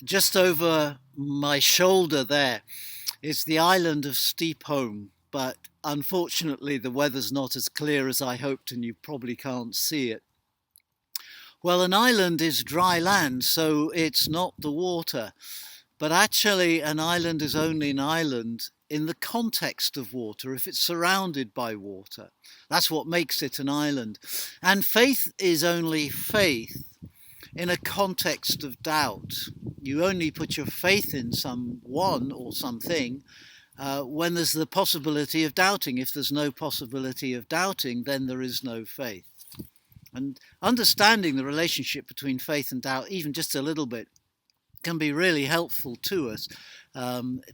Just over my shoulder there is the island of Steepholm, but unfortunately the weather's not as clear as I hoped and you probably can't see it. Well, an island is dry land, so it's not the water, but actually an island is only an island in the context of water if it's surrounded by water. That's what makes it an island. And faith is only faith in a context of doubt. You only put your faith in someone or something when there's the possibility of doubting. If there's no possibility of doubting, then there is no faith. And understanding the relationship between faith and doubt, even just a little bit, can be really helpful to us,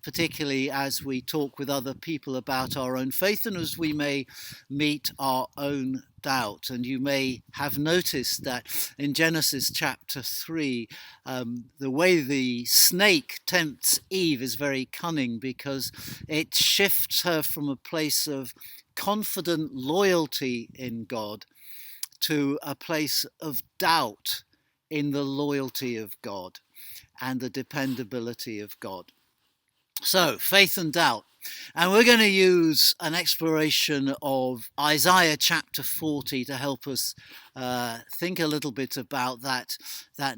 particularly as we talk with other people about our own faith and as we may meet our own doubt. And you may have noticed that in Genesis chapter 3, the way the snake tempts Eve is very cunning because it shifts her from a place of confident loyalty in God to a place of doubt in the loyalty of God and the dependability of God. So, faith and doubt. And we're going to use an exploration of Isaiah chapter 40 to help us think a little bit about that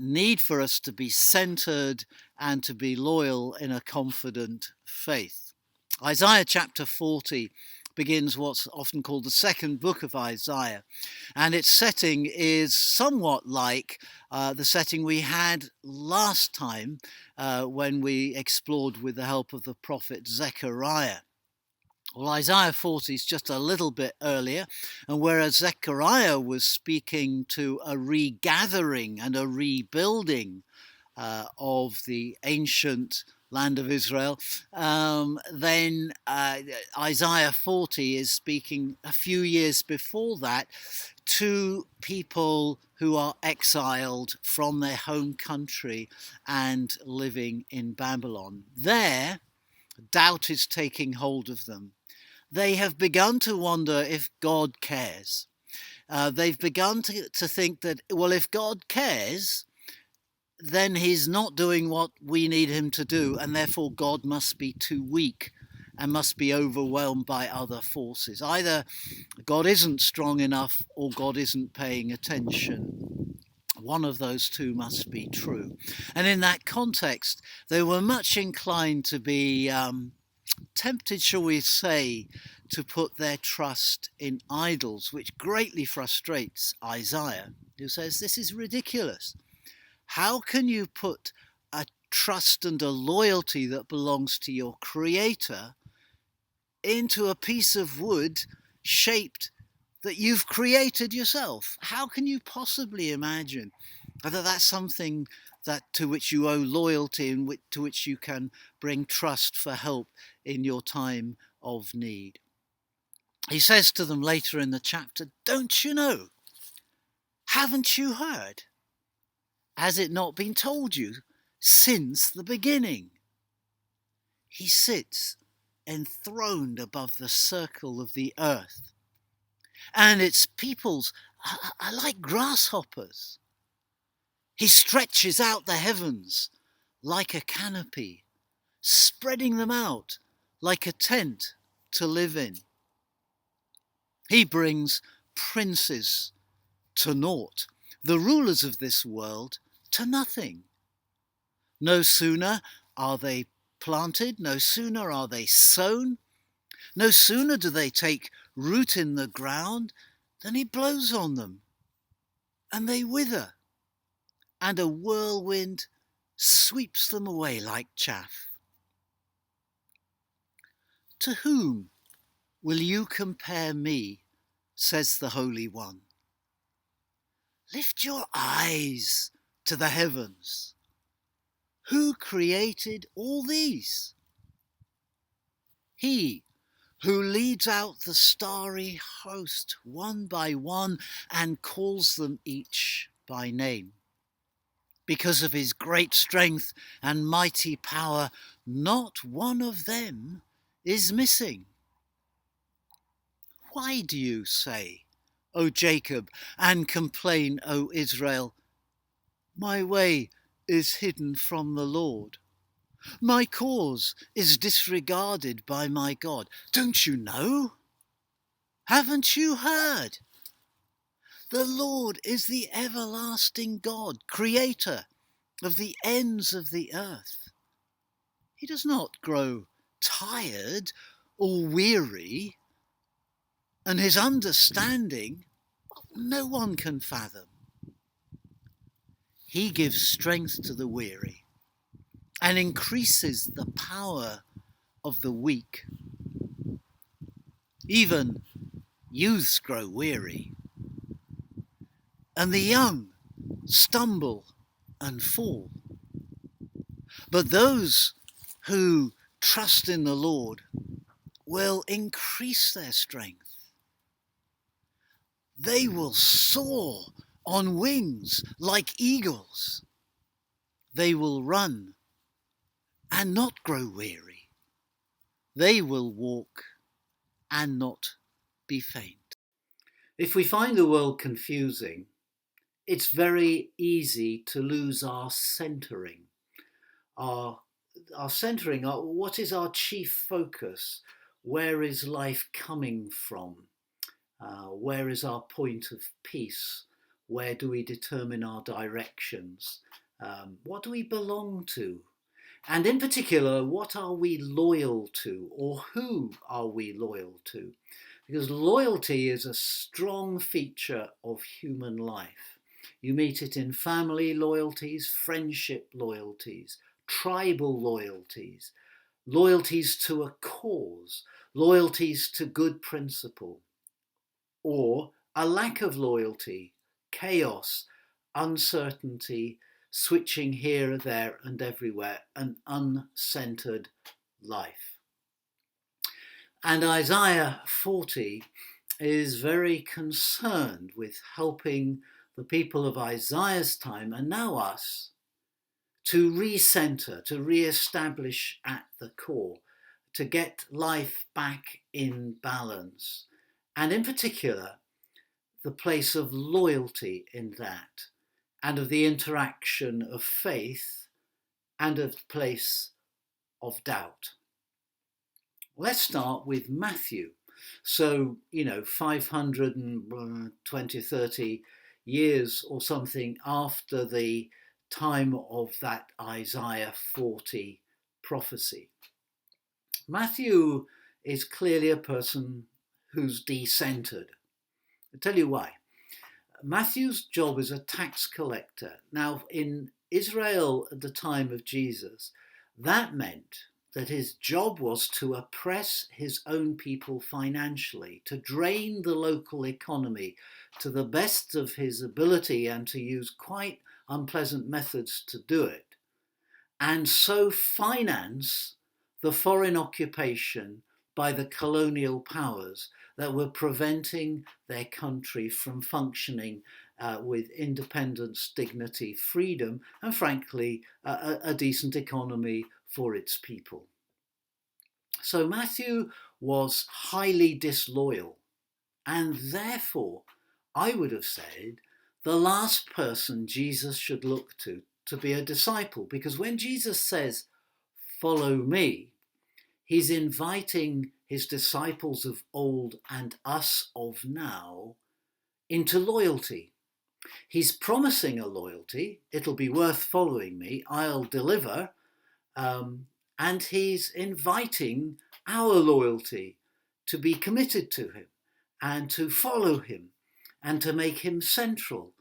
need for us to be centered and to be loyal in a confident faith. Isaiah chapter 40 begins what's often called the second book of Isaiah. And its setting is somewhat like the setting we had last time when we explored with the help of the prophet Zechariah. Well, Isaiah 40 is just a little bit earlier, and whereas Zechariah was speaking to a regathering and a rebuilding of the ancient land of Israel, then Isaiah 40 is speaking a few years before that to people who are exiled from their home country and living in Babylon. There, doubt is taking hold of them. They have begun to wonder if God cares. They've begun to think that, well, if God cares, then he's not doing what we need him to do, and therefore God must be too weak and must be overwhelmed by other forces. Either God isn't strong enough or God isn't paying attention. One of those two must be true. And in that context, they were much inclined to be tempted, shall we say, to put their trust in idols, which greatly frustrates Isaiah, who says, this is ridiculous. How can you put a trust and a loyalty that belongs to your creator into a piece of wood shaped that you've created yourself? How can you possibly imagine that that's something to which you owe loyalty and to which you can bring trust for help in your time of need? He says to them later in the chapter, don't you know? Haven't you heard? Has it not been told you since the beginning? He sits enthroned above the circle of the earth, and its peoples are like grasshoppers. He stretches out the heavens like a canopy, spreading them out like a tent to live in. He brings princes to naught, the rulers of this world to nothing. No sooner are they planted, no sooner are they sown, no sooner do they take root in the ground than he blows on them, and they wither, and a whirlwind sweeps them away like chaff. To whom will you compare me, says the Holy One? Lift your eyes to the heavens. Who created all these? He who leads out the starry host one by one and calls them each by name. Because of his great strength and mighty power, not one of them is missing. Why do you say, O Jacob, and complain, O Israel, my way is hidden from the Lord. My cause is disregarded by my God. Don't you know? Haven't you heard? The Lord is the everlasting God, creator of the ends of the earth. He does not grow tired or weary, and his understanding no one can fathom. He gives strength to the weary and increases the power of the weak. Even youths grow weary, and the young stumble and fall. But those who trust in the Lord will increase their strength. They will soar on wings like eagles. They will run and not grow weary. They will walk and not be faint. If we find the world confusing, it's very easy to lose our centering. Our centering, what is our chief focus? Where is life coming from? Where is our point of peace? Where do we determine our directions? What do we belong to? And in particular, what are we loyal to, or who are we loyal to? Because loyalty is a strong feature of human life. You meet it in family loyalties, friendship loyalties, tribal loyalties, loyalties to a cause, loyalties to good principle, or a lack of loyalty, chaos, uncertainty, switching here, there, and everywhere, an uncentered life. And Isaiah 40 is very concerned with helping the people of Isaiah's time, and now us, to recenter, to re-establish at the core, to get life back in balance. And in particular, the place of loyalty in that, and of the interaction of faith and of the place of doubt. Let's start with Matthew. So, 520, 30 years or something after the time of that Isaiah 40 prophecy. Matthew is clearly a person who's decentered. I'll tell you why. Matthew's job is a tax collector. Now, in Israel at the time of Jesus, that meant that his job was to oppress his own people financially, to drain the local economy to the best of his ability and to use quite unpleasant methods to do it, and so finance the foreign occupation by the colonial powers that were preventing their country from functioning with independence, dignity, freedom, and frankly, a decent economy for its people. So Matthew was highly disloyal, and therefore, I would have said, the last person Jesus should look to be a disciple, because when Jesus says, "Follow me," he's inviting his disciples of old and us of now into loyalty. He's promising a loyalty. It'll be worth following me. I'll deliver. And he's inviting our loyalty to be committed to him and to follow him and to make him central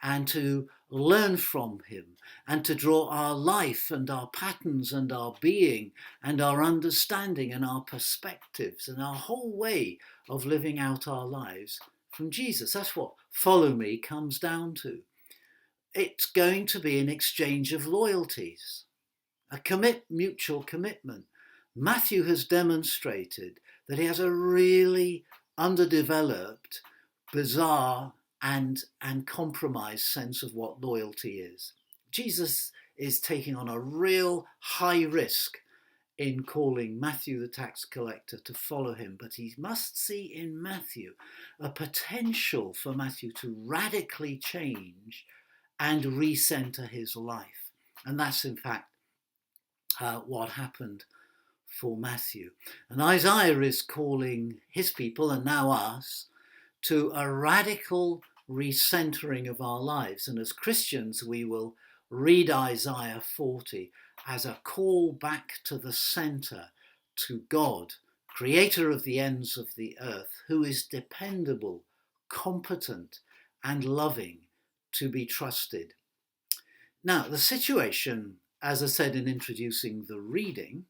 and to learn from him and to draw our life and our patterns and our being and our understanding and our perspectives and our whole way of living out our lives from Jesus. That's what follow me comes down to. It's going to be an exchange of loyalties, a mutual commitment. Matthew has demonstrated that he has a really underdeveloped, bizarre, and compromised sense of what loyalty is. Jesus is taking on a real high risk in calling Matthew the tax collector to follow him, but he must see in Matthew a potential for Matthew to radically change and recenter his life. And that's in fact what happened for Matthew. And Isaiah is calling his people, and now us, to a radical recentering of our lives. And as Christians, we will read Isaiah 40 as a call back to the centre, to God, creator of the ends of the earth, who is dependable, competent, and loving, to be trusted. Now, the situation, as I said in introducing the reading,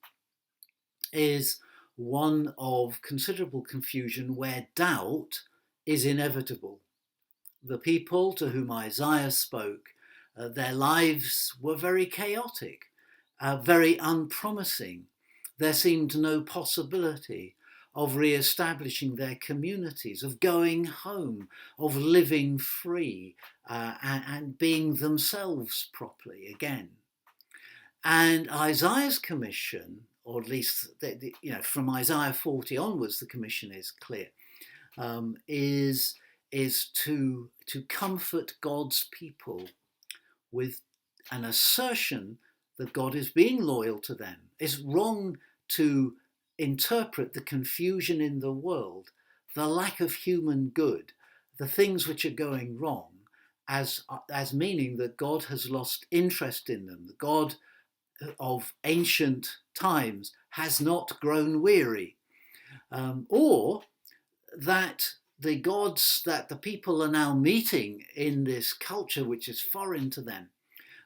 is one of considerable confusion where doubt is inevitable. The people to whom Isaiah spoke, their lives were very chaotic, very unpromising. There seemed no possibility of re-establishing their communities, of going home, of living free, and being themselves properly again. And Isaiah's commission, or at least from Isaiah 40 onwards, the commission is clear, is to comfort God's people with an assertion that God is being loyal to them. It's wrong to interpret the confusion in the world, the lack of human good, the things which are going wrong, as meaning that God has lost interest in them. The God of ancient times has not grown weary, or that the gods that the people are now meeting in this culture which is foreign to them,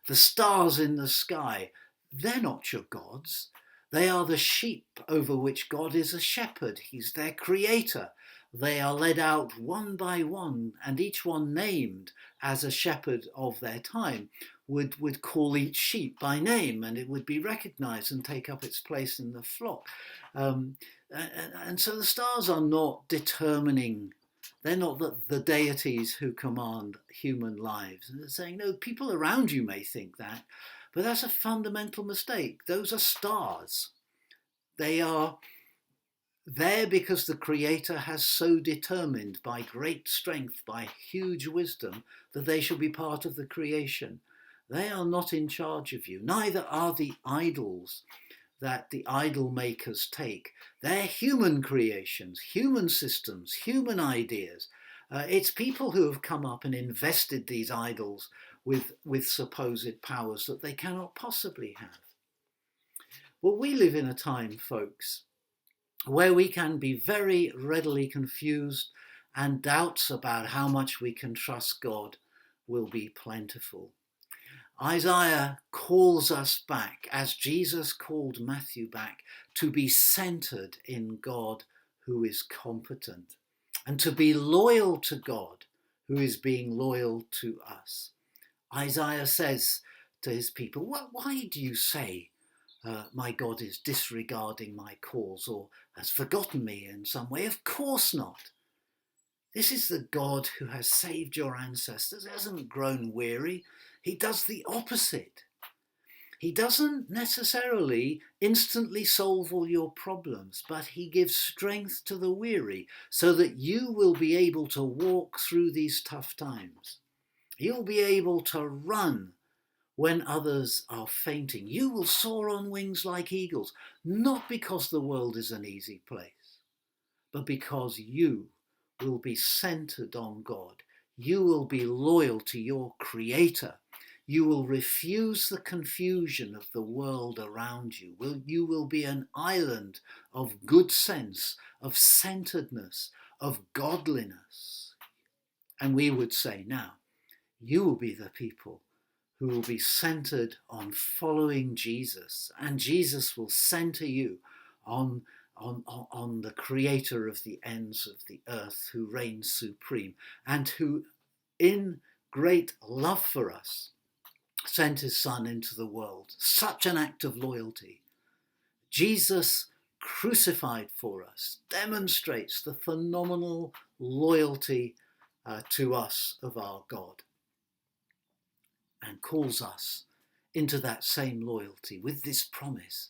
the stars in the sky, they're not your gods. They are the sheep over which God is a shepherd. He's their creator. They are led out one by one, and each one named as a shepherd of their time would call each sheep by name, and it would be recognized and take up its place in the flock. And so the stars are not determining. They're not the deities who command human lives. And they're saying, no, people around you may think that, but that's a fundamental mistake. Those are stars. They are there because the Creator has so determined by great strength, by huge wisdom, that they shall be part of the creation. They are not in charge of you. Neither are the idols that the idol makers take. They're human creations, human systems, human ideas. It's people who have come up and invested these idols with supposed powers that they cannot possibly have. Well, we live in a time, folks, where we can be very readily confused, and doubts about how much we can trust God will be plentiful. Isaiah calls us back, as Jesus called Matthew back, to be centered in God who is competent, and to be loyal to God who is being loyal to us. Isaiah says to his people, why do you say, my God is disregarding my calls or has forgotten me in some way? Of course not. This is the God who has saved your ancestors. He hasn't grown weary. He does the opposite. He doesn't necessarily instantly solve all your problems, but he gives strength to the weary so that you will be able to walk through these tough times. You'll be able to run when others are fainting. You will soar on wings like eagles, not because the world is an easy place, but because you will be centered on God. You will be loyal to your Creator. You will refuse the confusion of the world around you. You will be an island of good sense, of centeredness, of godliness. And we would say now, you will be the people who will be centered on following Jesus, and Jesus will center you on the Creator of the ends of the earth, who reigns supreme and who, in great love for us, sent his Son into the world. Such an act of loyalty. Jesus crucified for us demonstrates the phenomenal loyalty to us of our God, and calls us into that same loyalty with this promise: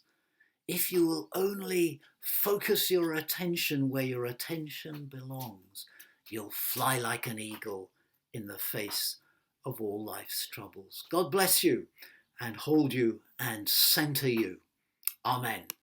if you will only focus your attention where your attention belongs, you'll fly like an eagle in the face of all life's troubles. God bless you, and hold you and center you. Amen.